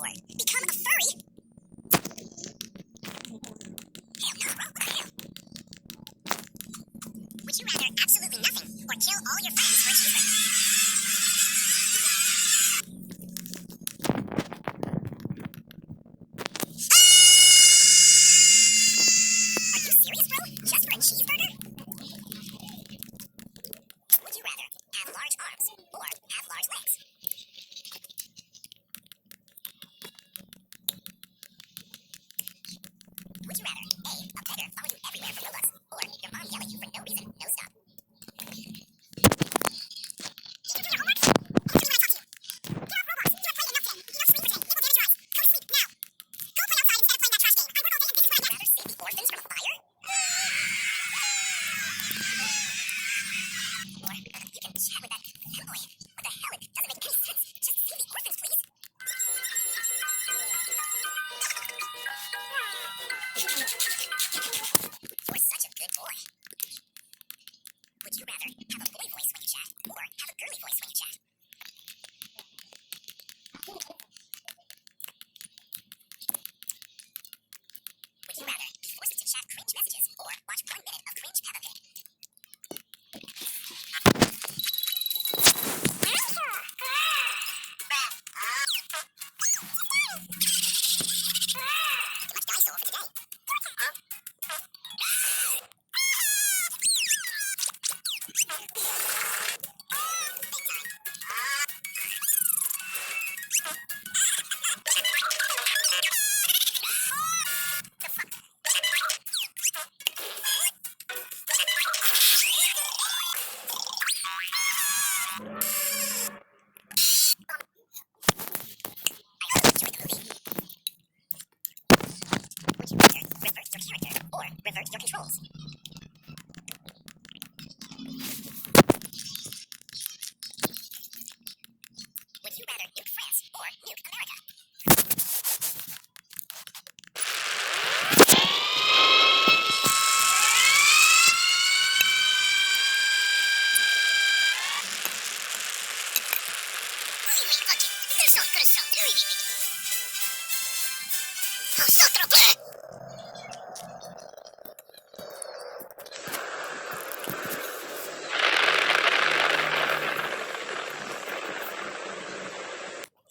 or become a furry? Hell no, bro. What the hell? Would you rather absolutely nothing or kill all your friends for a cheeseburger? Are you serious, bro? Just for a cheeseburger? Would you rather have large arms or have large legs? Would you rather A, a beggar follow you everywhere for no bucks, or your mom yell at you for no reason, no stop? Did you do your homework? Answer me when I talk to you. Get off Roblox. You have played enough today. Enough screen for today. It will damage your eyes. Go to sleep now. Go play outside instead of playing that trash game. I work all day and this is what I get. Would you rather save the orphans from a fire? Or you can chat with that femboy. What the hell? It doesn't make any sense. Just save the orphans, please. You're such a good boy. Would you rather have a boy voice when you chat or have a girly voice when you chat? Would you rather be forced to chat cringe messages or watch 1 minute of cringe Peppa Pig? Much dice for today. Would you rather revert your character or revert your controls? Would you rather nuke France or nuke America?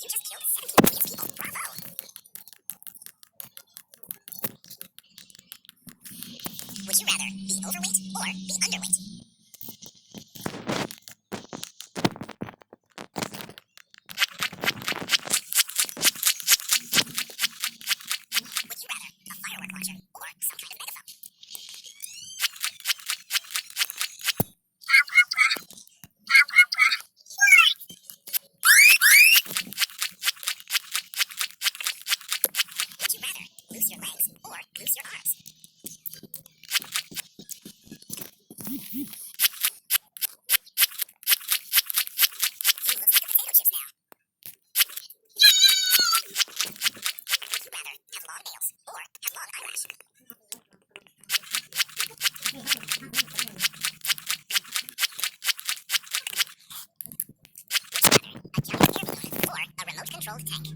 You just killed 17 million people. Bravo! Would you rather be overweight or be underweight? Would you rather a firework launcher or some kind of megaphone? Would you rather lose your legs or lose your arms? You look like a potato chips now. Would you rather have long nails or have long eyelashes? Would you rather a giant air balloon or a remote-controlled tank?